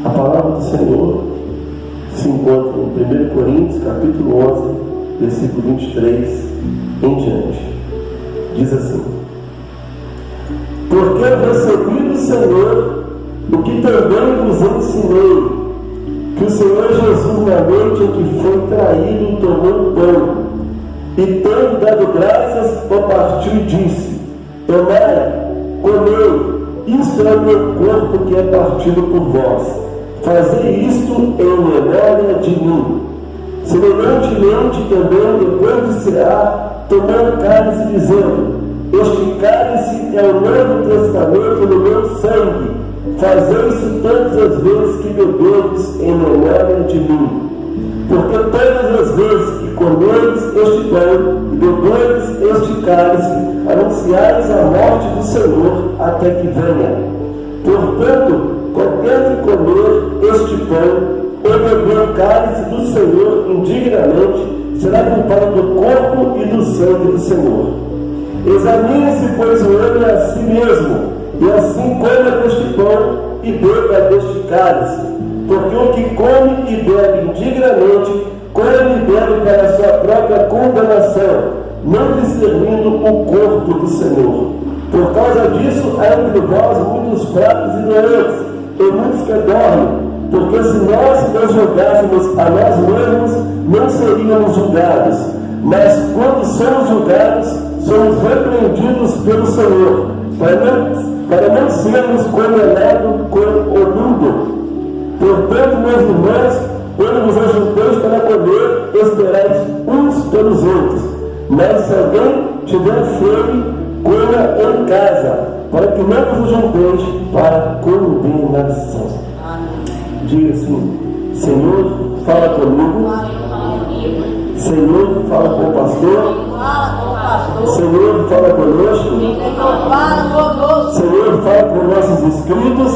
A palavra do Senhor se encontra em 1 Coríntios, capítulo 11, versículo 23 em diante. Diz assim: porque eu recebi do Senhor o que também vos ensinei, que o Senhor Jesus, na noite em que foi traído, tomou o pão, e tendo dado graças, o partiu e disse: tomai, comei, isto é o meu corpo que é partido por vós. Fazei isto em memória de mim. Semelhantemente também, depois de cear, tomou o cálice, dizendo: este cálice é o Novo Testamento no meu sangue. Fazei isso todas as vezes que bebedes em memória de mim. Porque todas as vezes que comeres este pão e beberes este cálice, anunciais a morte do Senhor até que venha. Portanto, qualquer que comer este pão ou beber o cálice do Senhor indignamente, será culpado do corpo e do sangue do Senhor. Examine-se, pois, o homem a si mesmo, e assim coma deste pão e beba deste cálice. Porque o que come e bebe indignamente, come e bebe para a sua própria condenação, não discernindo o corpo do Senhor. Por causa disso, há entre vós muitos fracos e doentes, e muitos que dormem. Porque se nós nos julgássemos a nós mesmos, não seríamos julgados. Mas quando somos julgados, somos repreendidos pelo Senhor, para não sermos condenados com o mundo. Portanto, meus irmãos, quando vos ajunteis para comer, esperais uns pelos outros. Mas se alguém tiver fome, coma em casa, para que não vos ajunteis para condenação. Diga assim: Senhor, fala comigo. Senhor, fala com o pastor. Senhor, fala conosco. Senhor, fala com nossos inscritos.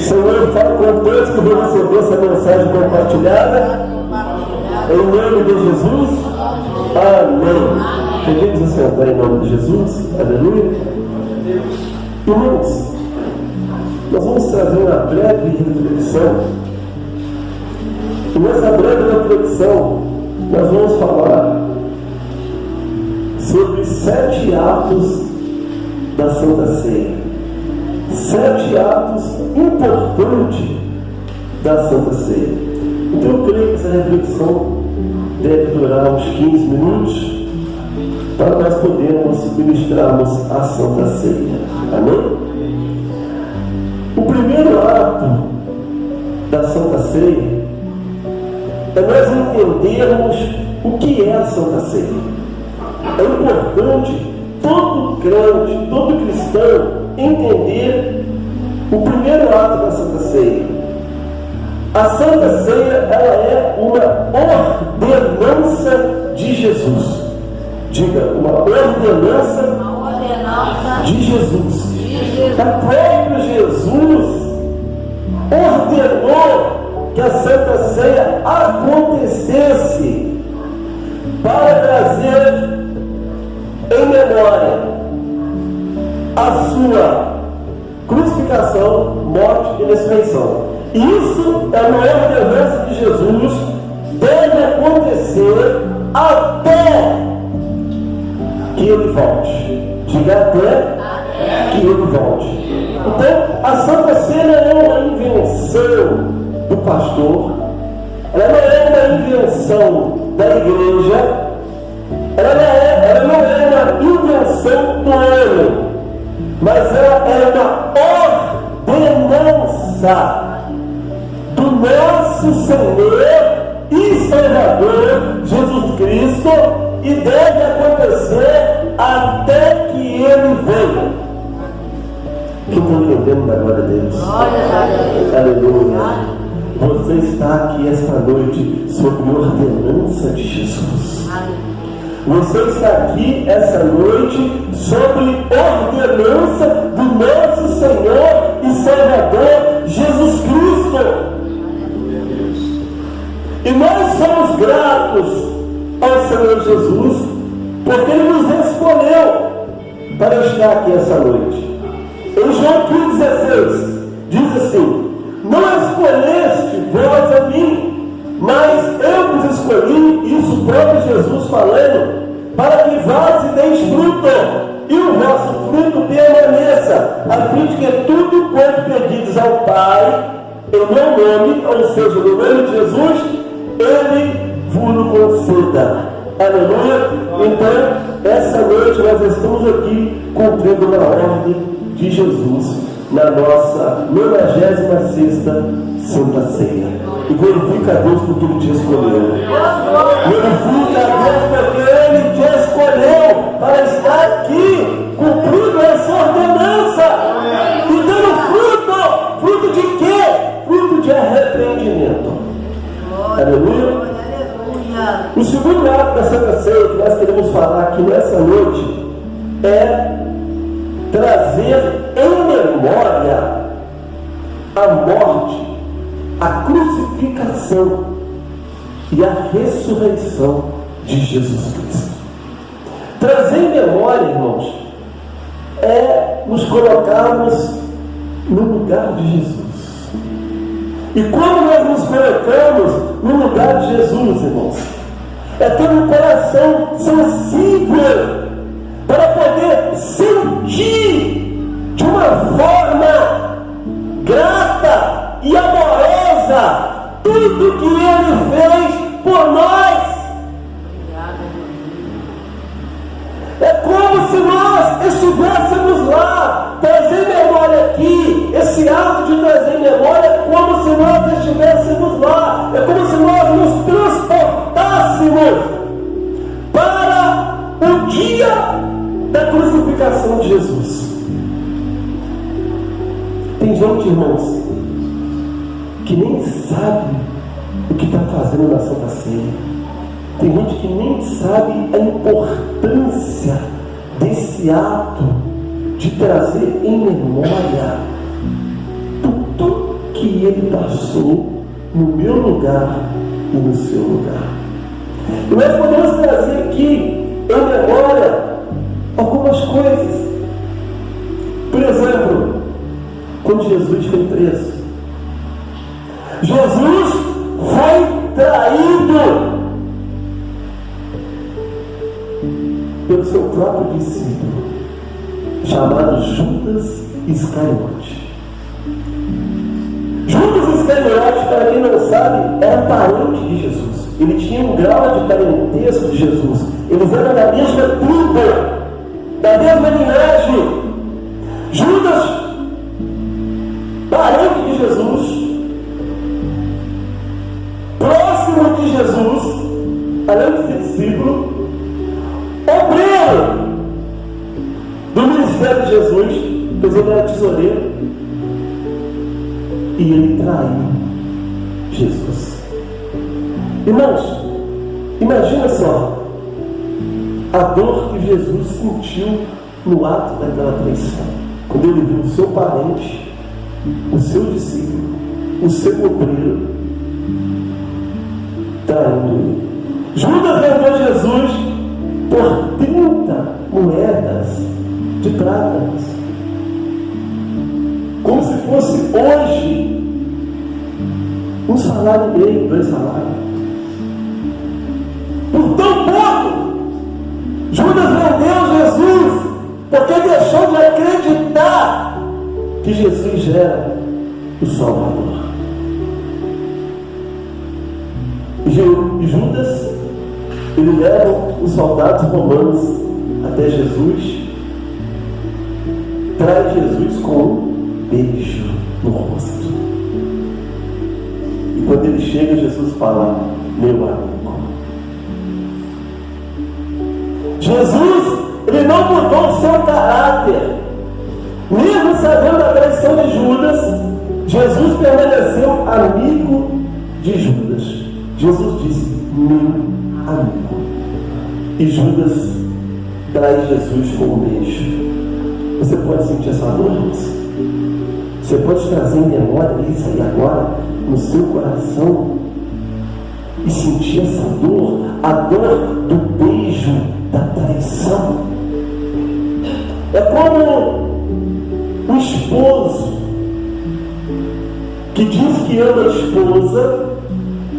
Senhor, fala com todos que vão receber essa mensagem compartilhada. Em nome de Jesus. Amém. Podemos assentar em nome de Jesus. Aleluia. Irmãos, nós vamos trazer uma breve reflexão. E nessa breve reflexão, nós vamos falar sobre 7 atos da Santa Ceia. 7 atos importantes da Santa Ceia. Então eu creio que essa reflexão deve durar uns 15 minutos para nós podermos ministrarmos a Santa Ceia. Amém? O primeiro ato da Santa Ceia é nós entendermos o que é a Santa Ceia. É importante todo crente, todo cristão entender o primeiro ato da Santa Ceia. A Santa Ceia, ela é uma ordenança de Jesus. Diga, uma ordenança de Jesus. O próprio Jesus ordenou que a Santa Ceia acontecesse para trazer em memória a sua crucificação, morte e ressurreição. Isso é uma ordenança de Jesus, deve acontecer até que ele volte. Diga, até que ele volte. Então, a Santa Ceia é uma invenção do pastor, ela não é uma invenção da igreja, ela não é uma invenção do homem, mas ela é uma ordenança do nosso Senhor e Salvador Jesus Cristo, e deve acontecer até que ele venha. Quem está entendendo da glória de Deus? Aleluia. Você está aqui esta noite sob ordenança de Jesus. Você está aqui essa noite sob ordenança do nosso Senhor e Salvador Jesus Cristo. E nós somos gratos ao Senhor Jesus, porque Ele nos escolheu para estar aqui essa noite. Em João 15,16 diz assim: escolheste vós a mim, mas eu vos escolhi, isso o próprio Jesus falando, para que vós e deis fruto, e o vosso fruto permaneça, a fim de que tudo quanto pedides ao Pai, em meu nome, ou seja, no nome de Jesus, Ele vos conceda. Aleluia! Então, essa noite nós estamos aqui cumprindo uma ordem de Jesus na nossa 96ª Santa Ceia. E glorifica a Deus porque Ele te escolheu. Glorifica a Deus porque Ele te escolheu para estar aqui, cumprindo essa ordenança e dando fruto. Fruto de quê? Fruto de arrependimento. Aleluia. O segundo ato da Santa Ceia que nós queremos falar aqui nessa noite é trazer em memória a morte, a crucificação e a ressurreição de Jesus Cristo. Trazer em memória, irmãos, é nos colocarmos no lugar de Jesus. E quando nós nos colocamos no lugar de Jesus, irmãos, é ter um coração sensível para poder sentir de uma forma grata e amorosa tudo que Ele fez por nós. É como se nós estivéssemos lá, trazer memória aqui. Esse ato de trazer memória é como se nós estivéssemos lá. É como se nós nos transportássemos para o dia da crucificação de Jesus. Tem gente, irmãos, que nem sabe o que está fazendo na Santa Ceia. Tem gente que nem sabe a importância desse ato de trazer em memória tudo que Ele passou no meu lugar e no seu lugar. E nós podemos trazer aqui em memória algumas coisas. Por exemplo, quando Jesus foi preso, Jesus foi traído pelo seu próprio discípulo, chamado Judas Iscariote. Judas Iscariote, para quem não sabe, era parente de Jesus. Ele tinha um grau de parentesco de Jesus. Eles eram da mesma tribo, da mesma linhagem. Judas, parente de Jesus, próximo de Jesus, além de ser discípulo, obreiro do ministério de Jesus, pois ele era tesoureiro, e ele traiu Jesus. Irmãos, imagina só a dor que Jesus sentiu no ato daquela traição, quando ele viu o seu parente, o seu discípulo, o seu obreiro traindo ele. Judas vendeu Jesus por 30 moedas de prata, como se fosse hoje um salário e meio, 2 salários. Por tão pouco, Judas vendeu Jesus, porque deixou de acreditar que Jesus era o Salvador. E Judas, ele leva os soldados romanos até Jesus, traz Jesus com um beijo no rosto. E quando ele chega, Jesus fala: meu amigo. Jesus, ele não mudou o seu caráter. Mesmo sabendo a traição de Judas, Jesus permaneceu amigo de Judas. Jesus disse: meu amigo. E Judas traz Jesus com um beijo. Você pode sentir essa dor? Você pode trazer em memória isso aí agora no seu coração e sentir essa dor, a dor do beijo da traição. É como um esposo que diz que ama a esposa,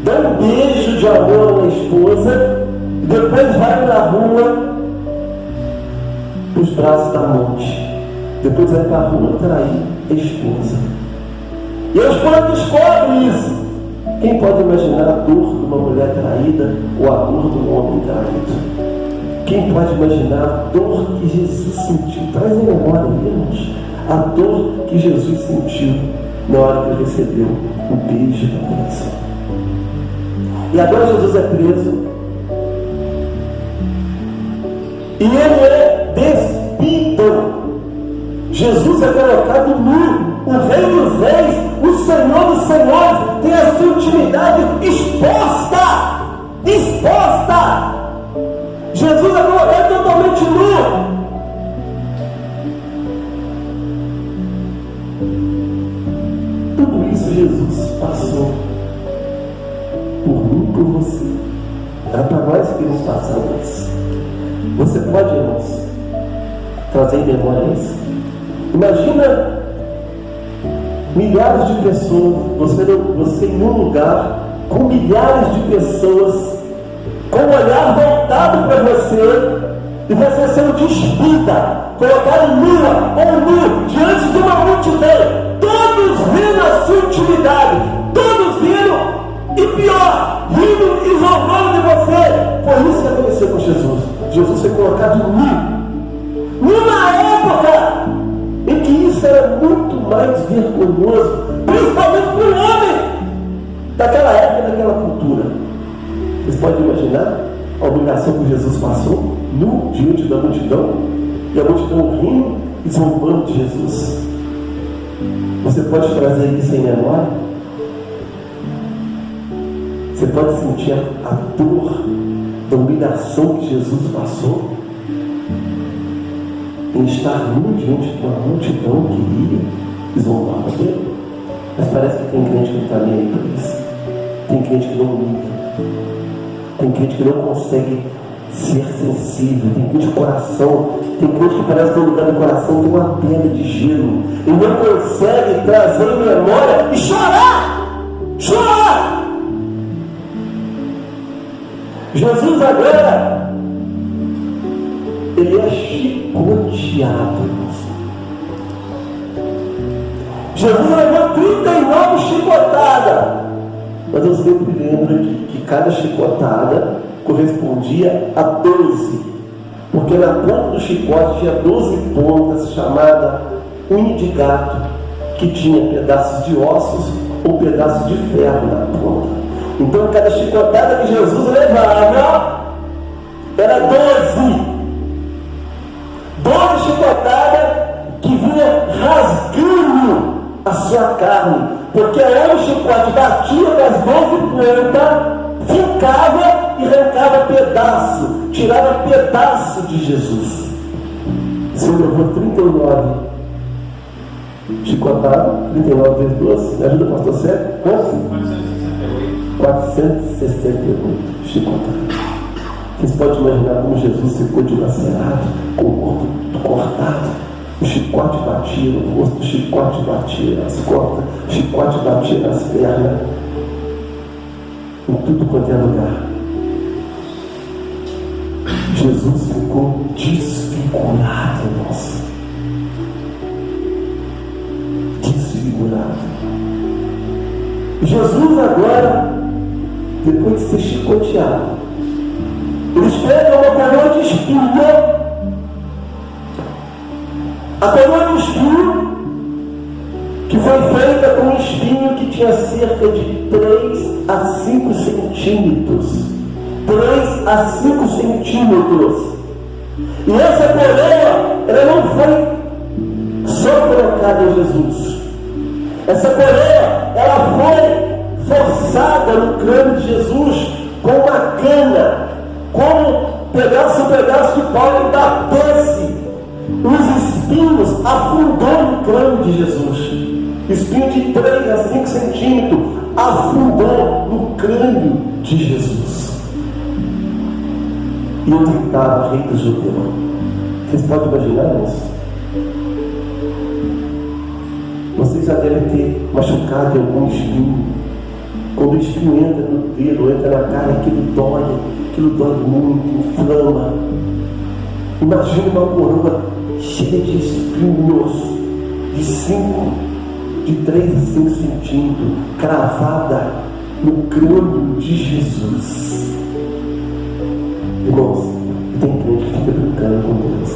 dá um beijo de amor na esposa, depois vai na rua, os braços da morte, depois vai para a rua trair a esposa. E a esposa descobre isso. Quem pode imaginar a dor de uma mulher traída ou a dor de um homem traído? Quem pode imaginar a dor que Jesus sentiu? Traz em memória, irmãos, a dor que Jesus sentiu na hora que ele recebeu o beijo da traição. E agora Jesus é preso. E ele é despido. Jesus é colocado nu. O Rei dos Reis, o Senhor dos Senhores, tem a sua intimidade exposta. Exposta. Jesus é colocado totalmente nu. Tudo isso Jesus passou por mim e por você. Era para nós que nos passamos isso. Você pode, irmãos, trazer em memória isso? Imagina milhares de pessoas, você em um lugar com milhares de pessoas com o olhar voltado para você e você sendo despida, colocado nua ou nu diante de uma multidão, todos rindo a sua intimidade, todos rindo e pior, rindo e zombando de você. Foi isso que aconteceu com Jesus. Jesus foi colocado nu numa época em que isso era muito mais vergonhoso, principalmente para o homem daquela época, daquela cultura. Vocês podem imaginar a humilhação que Jesus passou, nu diante da multidão, e a multidão rindo e zombando de Jesus. Você pode trazer isso em memória? Você pode sentir a dor da humilhação que Jesus passou em estar nu diante de uma multidão que ria e zombava dele? Mas parece que tem crente que não está nem aí para isso. Tem crente que não liga. Tem crente que não consegue ser sensível. Tem crente de coração. Tem crente que parece que no lugar do coração tem uma pedra de gelo. E não consegue trazer em memória e chorar. Chorar. Jesus agora, ele é chicoteado. Jesus levou 39 chicotadas. Mas eu sempre lembro que cada chicotada correspondia a 12. Porque na ponta do chicote tinha 12 pontas, chamada unha de gato, que tinha pedaços de ossos ou pedaços de ferro na ponta. Então cada chicotada que Jesus levava era 12. 12 chicotadas que vinha rasgando a sua carne. Porque aí o chicote batia das 12 pontas, ficava e arrancava pedaço, tirava pedaço de Jesus. Você levou 39 chicotadas, 39 vezes 12, me ajuda, pastor Sérgio? Quanto? 468 chicotadas. Vocês podem imaginar como Jesus ficou dilacerado, com o corpo cortado. O chicote batia no rosto, o chicote batia nas costas, o chicote batia nas pernas, em tudo quanto é lugar. Jesus ficou desfigurado, nossa. Desfigurado. Jesus agora, depois de ser chicoteado, eles pegam uma coroa de espinho. A coroa de espinho, que foi feita com um espinho que tinha cerca de 3 a 5 centímetros. 3 a 5 centímetros. E essa coroa, ela não foi só colocada em Jesus. Essa coroa, ela foi forçada no crânio de Jesus com uma cana, como pedaço de pau e da pece. Os espinhos afundou no crânio de Jesus. Espinho de 3 a 5 centímetros afundou no crânio de Jesus. E eu gritava, rei do judeu. Vocês podem imaginar isso? Vocês já devem ter machucado em algum espinho. Quando o espinho entra no dedo, entra na carne, aquilo dói muito, inflama. Imagina uma coroa cheia de espinhos, de 3 a 5 centímetros, cravada no crânio de Jesus. Irmãos, tem crente que fica brincando com Deus.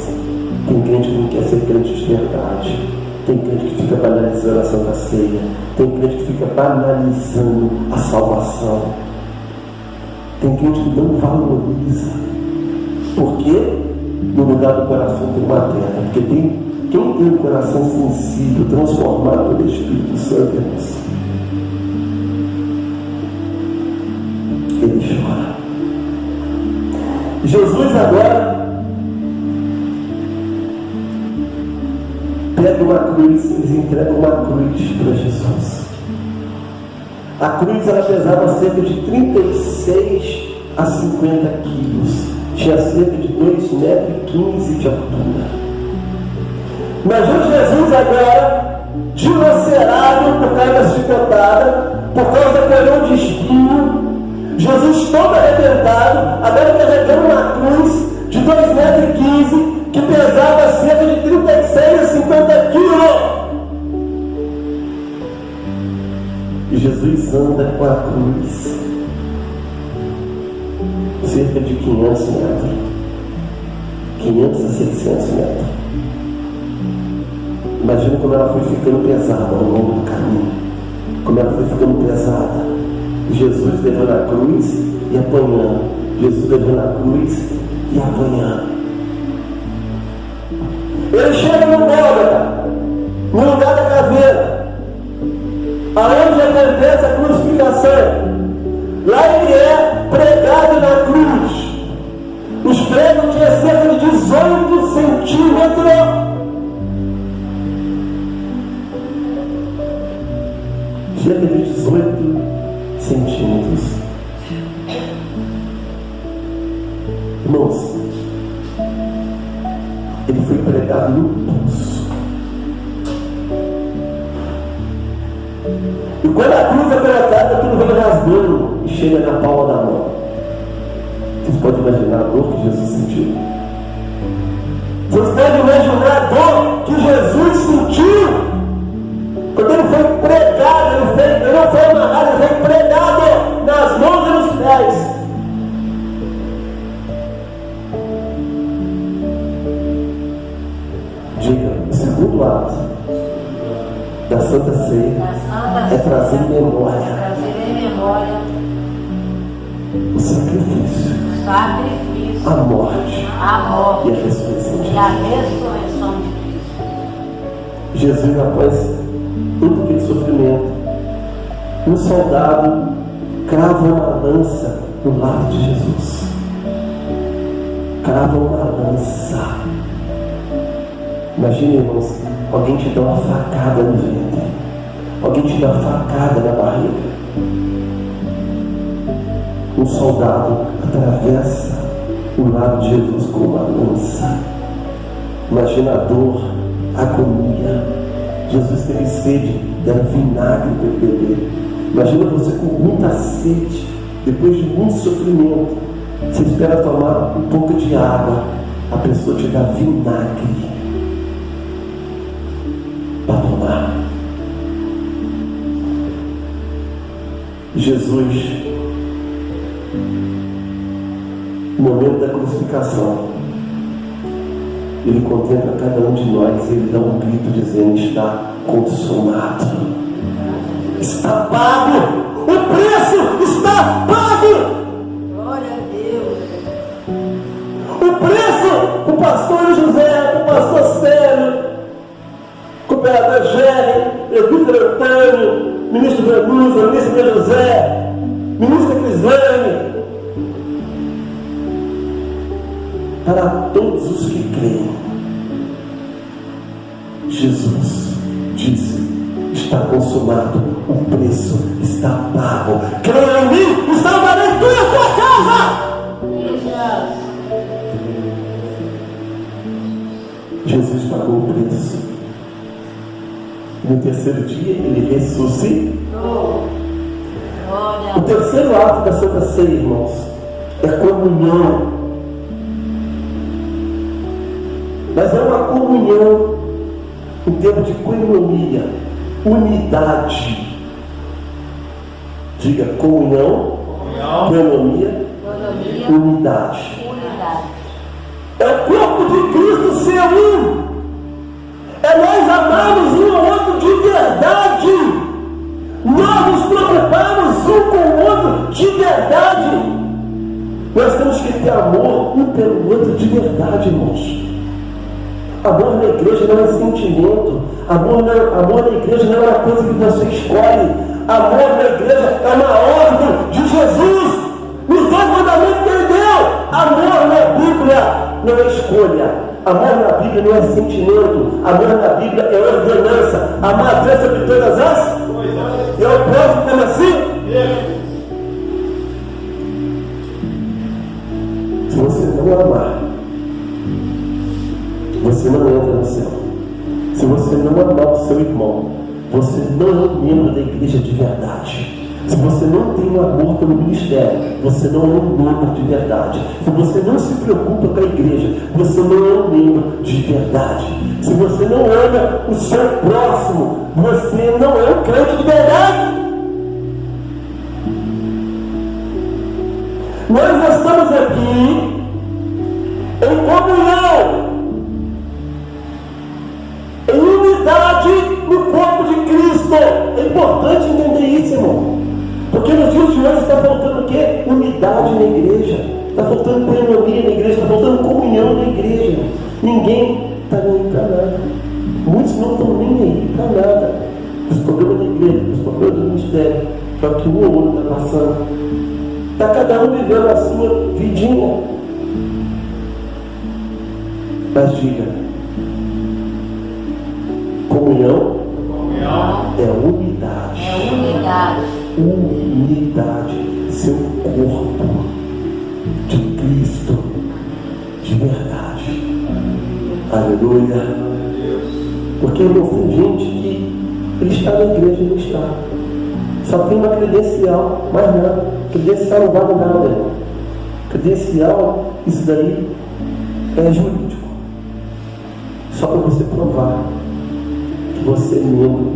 Tem crente que não quer ser crente de verdade. Tem crente que fica banalizando a Santa Ceia. Tem crente que fica banalizando a salvação. Tem crente que não valoriza. Por quê? No lugar do coração tem uma terra. Porque quem tem um coração sensível, transformado pelo Espírito Santo, ele chora. Jesus agora pega uma cruz, eles entregam uma cruz para Jesus. A cruz ela pesava cerca de 36 a 50 quilos. Tinha cerca de 2,15 metros de altura. Imagina Jesus agora, dilacerado por causa da chicotada, por causa da coroa de espinho. Jesus todo arrebentado, agora carregando uma cruz de 2,15 metros, que pesava cerca de 36 a 50 quilos. E Jesus anda com a cruz cerca de 500 metros, 500 a 600 metros. Imagina como ela foi ficando pesada ao longo do caminho, como ela foi ficando pesada. Jesus levando a cruz e apanhando, Jesus levando a cruz e apanhando. Ele chega no Gólgota, no lugar da caveira, aonde acontece a crucificação. Lá ele é pregado na cruz. Os pregos tinham cerca de 18 centímetros. Cerca de 18 centímetros. Irmãos, ele foi pregado no pulso. E quando a cruz é pregada, tudo vai rasgando e chega na palma da mão. Vocês podem imaginar a dor que Jesus sentiu? Vocês podem imaginar a dor que Jesus sentiu? Quando ele foi pregado, ele não foi amarrado, ele foi pregado nas mãos e nos pés. Diga, o segundo ato da Santa Ceia é trazer em memória o sacrifício, a morte e a ressurreição de Cristo. Jesus, após todo aquele sofrimento, um soldado crava uma lança no lado de Jesus. Crava uma lança. Imagina, irmãos, alguém te dá uma facada no ventre, alguém te dá uma facada na barriga. Um soldado atravessa o lado de Jesus com uma lança. Imagina a dor, a agonia. Jesus teve sede, deram vinagre para ele beber. Imagina você com muita sede, depois de muito sofrimento. Você espera tomar um pouco de água, a pessoa te dá vinagre para tomar. Jesus, no momento da crucificação, ele contempla cada um de nós e ele dá um grito dizendo: está consumado, está pago, o preço está pago. Glória a Deus. O preço, o pastor José, o pastor Célio, o cooperador Gélio, presbítero Antônio, ministro Vanusa, ministro José, ministra Crislane, para todos os que creem, Jesus disse: está consumado, o preço está pago. Creia em mim, salvarei tu e a tua casa. Jesus pagou o preço. E no terceiro dia ele ressuscitou. Glória. O terceiro ato da Santa Ceia, irmãos, é a comunhão. Mas é uma comunhão em termos de coinonia, unidade. Diga comunhão, coinonia, unidade. É o corpo de Cristo ser um. É nós amarmos um ao outro de verdade. Nós nos preocuparmos um com o outro de verdade. Nós temos que ter amor um pelo outro de verdade, irmãos. Amor na igreja não é sentimento. Amor na igreja não é uma coisa que você escolhe. Amor na igreja é uma ordem de Jesus. Nos 10 mandamentos que ele deu. Amor na Bíblia não é escolha. Amor na Bíblia não é sentimento. Amor na Bíblia é ordenança. Amar a Deus sobre todas as coisas. E ao próximo como assim? Se você não amar, você não entra no céu. Se você não amar o seu irmão, você não é um membro da igreja de verdade. Se você não tem um amor pelo ministério, você não é um membro de verdade. Se você não se preocupa com a igreja, você não é um membro de verdade. Se você não ama o seu próximo, você não é um crente de verdade. Nós estamos aqui em comunhão, em unidade no corpo de Cristo. É importante entender isso, irmão. Porque nos dias de hoje está faltando o quê? Unidade na igreja. Está faltando coinonia na igreja. Está faltando comunhão na igreja. Ninguém está nem para nada. Muitos não estão nem aí para nada. Os problemas da igreja, os problemas do ministério, para que um ou outro está passando. Está cada um vivendo a sua vidinha. Mas diga, comunhão é unidade. É unidade. Unidade, seu corpo de Cristo de verdade. Aleluia. Porque irmão, tem gente que ele está na igreja e não está. Só tem uma credencial, mais nada. Credencial não vale nada, irmão. Credencial, isso daí é jurídico. Só para você provar que você é membro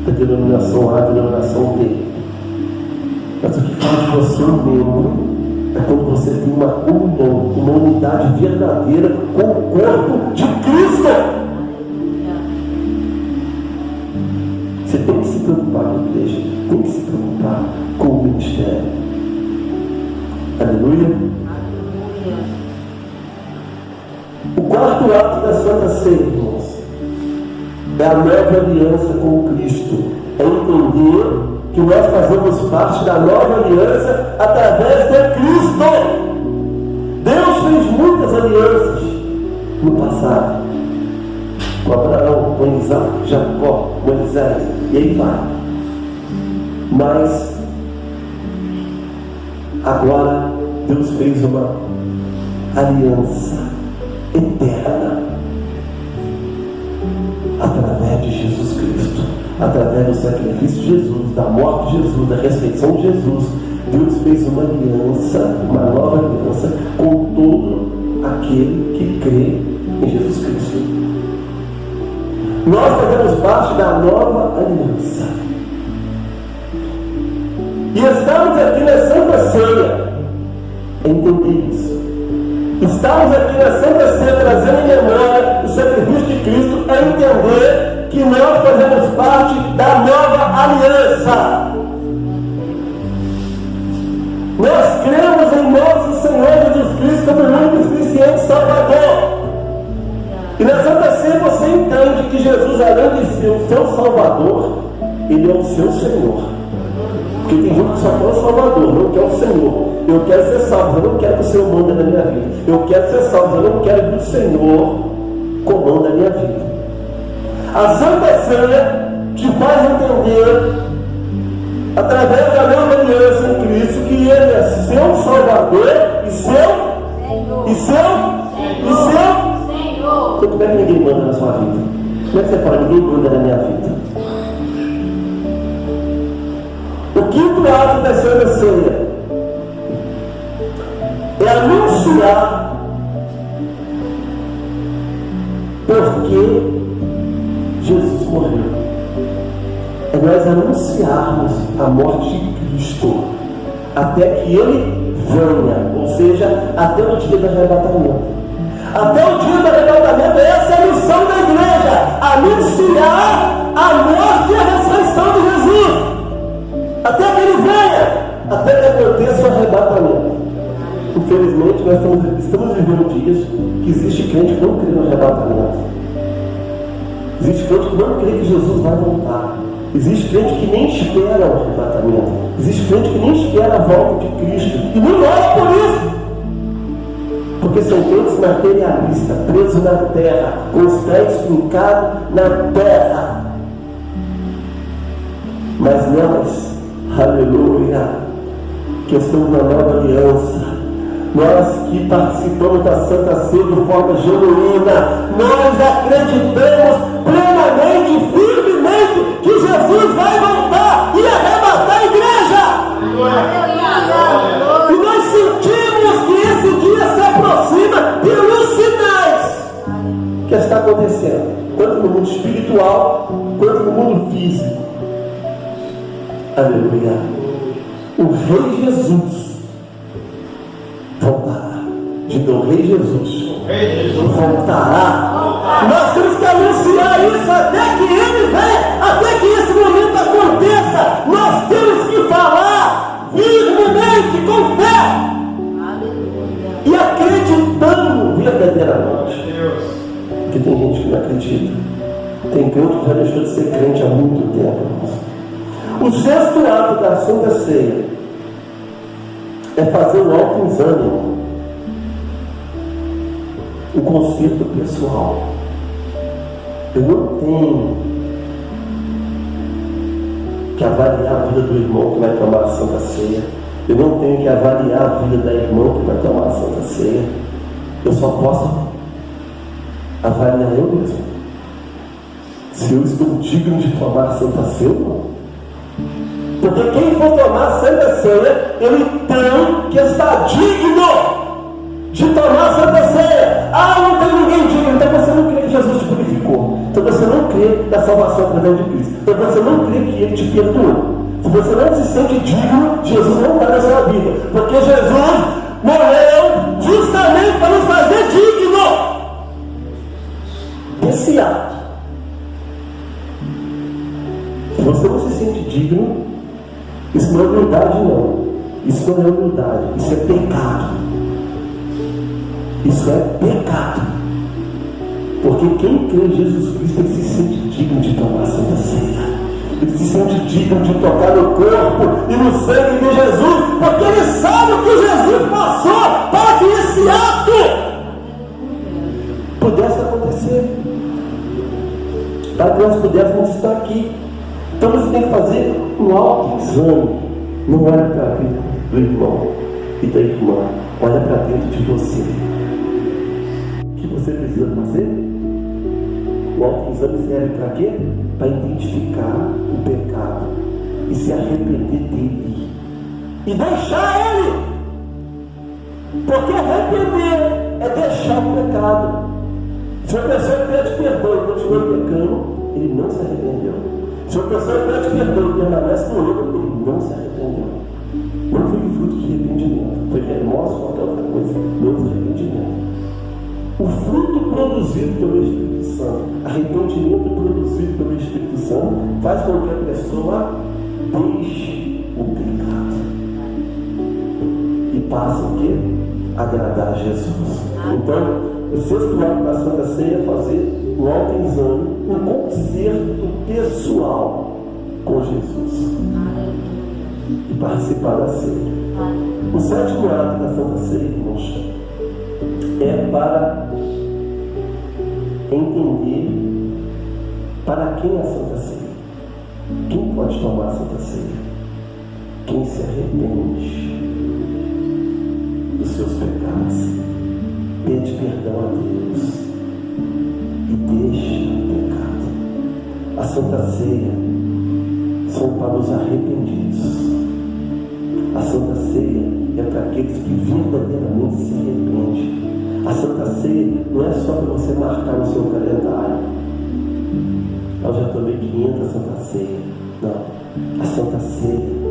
da denominação A, da denominação B. Mas o que faz de você um membro é quando você tem uma comunhão, uma unidade verdadeira com o corpo de Cristo. Você tem que se preocupar com a igreja, tem que se preocupar com o ministério. Aleluia. O quarto ato da Santa Ceia, irmãos, é a nova aliança com Cristo. É entender que nós fazemos parte da nova aliança através de Cristo. Deus fez muitas alianças no passado, com Abraão, com Isaac, Jacó, Moisés, e aí vai. Mas agora Deus fez uma aliança eterna através de Jesus Cristo, através do sacrifício de Jesus, da morte de Jesus, da ressurreição de Jesus. Deus fez uma aliança, uma nova aliança com todo aquele que crê em Jesus Cristo. Nós fazemos parte da nova aliança. E estamos aqui na Santa Ceia a entender isso. Estamos aqui na Santa Ceia trazendo em memória o sacrifício de Cristo, a entender que nós fazemos parte da nova aliança. Nós cremos em nosso Senhor Jesus Cristo como o único e suficiente Salvador. E na Santa Ceia você entende que Jesus, além de ser o seu Salvador, Ele é o seu Senhor. Porque tem gente que só quer o Salvador, não quer o Senhor. Eu quero ser salvo, eu não quero que o Senhor mande na minha vida. Eu quero ser salvo, eu não quero que o Senhor comanda a minha vida. A Santa Ceia te faz entender, através da nova aliança em Cristo, que Ele é seu Salvador e seu Senhor. Então, como é que ninguém manda na sua vida? Como é que você fala, ninguém manda na minha vida? quinto ato da Santa Ceia é anunciar porque Jesus morreu. É nós anunciarmos a morte de Cristo até que Ele venha, ou seja, até o dia do arrebatamento. Até o dia do arrebatamento, essa é a missão da igreja: anunciar a morte e a ressurreição de Jesus até que Ele venha, até que aconteça o arrebatamento. Infelizmente, nós estamos vivendo dias que existe crente que não crê no arrebatamento. Existe crente que não crê que Jesus vai voltar. Existe crente que nem espera o arrebatamento. Existe crente que nem espera a volta de Cristo. E não ora por isso. Porque são crentes materialistas, presos na terra, com os pés fincados na terra. Mas nós, aleluia, que estamos na nova aliança, nós que participamos da Santa Ceia de forma genuína, nós acreditamos plenamente, firmemente, que Jesus vai voltar e arrebatar a igreja. E nós sentimos que esse dia se aproxima pelos sinais que está acontecendo, tanto no mundo espiritual quanto no mundo físico. Aleluia. O Rei Jesus voltará. Diga, o Rei Jesus voltará. Nós temos que anunciar isso até que Ele venha, até que esse momento aconteça. Nós temos que falar firmemente, com fé e acreditando verdadeiramente. Porque tem gente que não acredita. Tem crente que já deixou de ser crente há muito tempo. O sexto ato da Santa Ceia é fazer um autoexame, o conserto pessoal. Eu não tenho que avaliar a vida do irmão que vai tomar a Santa Ceia. Eu não tenho que avaliar a vida da irmã que vai tomar a Santa Ceia. Eu só posso avaliar eu mesmo. Se eu estou digno de tomar a Santa Ceia ou não. Porque quem for tomar a Santa Ceia, ele tem que estar digno de tomar a Santa Ceia. Ah, não tem ninguém digno. Então você não crê que Jesus te purificou. Então você não crê na salvação através de Cristo. Então você não crê que Ele te perdoou. Se você não se sente digno, Jesus não está na sua vida. Porque Jesus morreu justamente para nos fazer digno desse ato. Se você não se sente digno, isso não é humildade, não. Isso não é humildade. Isso é pecado. Isso é pecado. Porque quem crê em Jesus Cristo, ele se sente digno de tomar a Santa Ceia. Ele se sente digno de tocar no corpo e no sangue de Jesus, porque ele sabe o que Jesus passou para que esse ato pudesse acontecer, para que nós pudéssemos estar aqui. Então você tem que fazer um autoexame. Não olha para a vida do irmão e da irmã, olha para dentro de você. O que você precisa fazer? O autoexame serve para quê? Para identificar o pecado e se arrepender dele e deixar ele. Porque arrepender é deixar o pecado. Se a pessoa pede perdão e continua pecando, ele não se arrependeu. Se a pessoa pede perdão e permanece no erro, ele não se arrependeu. Não foi fruto de arrependimento, foi remorso ou qualquer outra coisa, não foi arrependimento. O fruto produzido pelo Espírito Santo, arrependimento produzido pelo Espírito Santo, faz com que a pessoa deixe o pecado e passe o quê? Agradar a Jesus. Então, o sexto ato da Santa Ceia é fazer um autoexame, um concerto pessoal com Jesus e participar da ceia. O sétimo ato da Santa Ceia, irmãos, é para entender para quem é a Santa Ceia. Quem pode tomar a Santa Ceia? Quem se arrepende dos seus pecados, pede perdão a Deus e deixa o pecado. A Santa Ceia são para os arrependidos. aqueles que verdadeiramente se arrependem. A Santa Ceia não é só para você marcar no seu calendário. Eu já tomei 500 Santa Ceia. Não. A Santa Ceia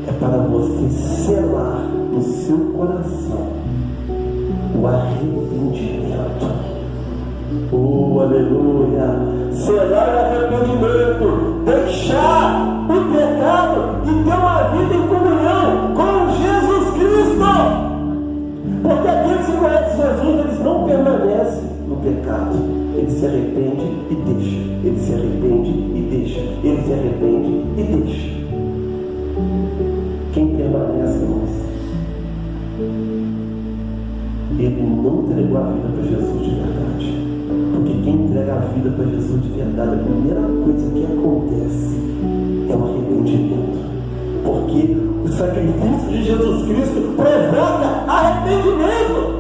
é para você selar no seu coração o arrependimento. Oh, aleluia! Selar o arrependimento, deixar o pecado e ter uma vida em comunhão com Jesus Cristo. Porque aqueles que conhecem Jesus, eles não permanecem no pecado. Eles se arrependem e deixam. Eles se arrependem e deixam. Eles se arrependem e deixam. Quem permanece em nós, ele não entregou a vida para Jesus de verdade. Porque quem entrega a vida para Jesus de verdade, a primeira coisa que acontece é o arrependimento. Porque o sacrifício de Jesus Cristo provoca arrependimento.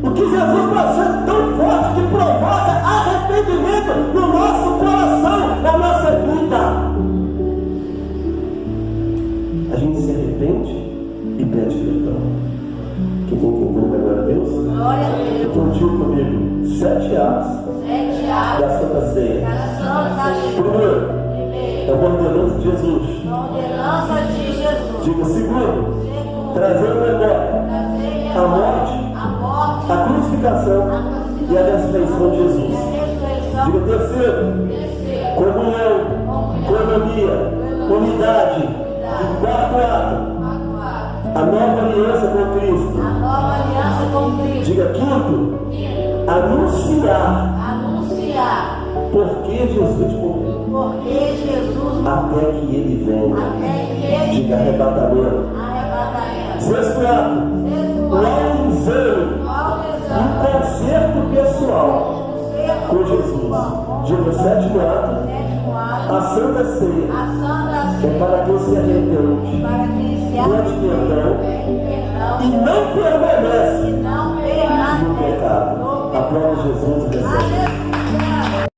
O que Jesus passou é tão forte que provoca arrependimento no nosso coração, na nossa vida. A gente se arrepende e pede perdão. Quem tem entendendo agora a Deus? Glória a Deus. Então diga comigo, 7 atos da Santa Ceia. Primeiro, é uma ordenança de Jesus. Ordenança de Jesus. Diga segundo, trazendo memória a morte, a crucificação e a ressurreição de Jesus. Diga terceiro, comunhão, economia, unidade. E quarto ato, a nova aliança com Cristo. A nova aliança com Cristo. Diga quinto, anunciar por que Jesus morreu. Porque Jesus Até que ele venha. até que ele Diga arrebatamento. arrebatamento. Sexto ato, o autoexame, um concerto pessoal com Jesus. Diga sétimo ato, a Santa Ceia A Santa Ceia é para quem se arrepende, para quem se pede perdão e arrepende não permanece e não no permanece pecado. Aplauda Jesus e recebe. Aleluia.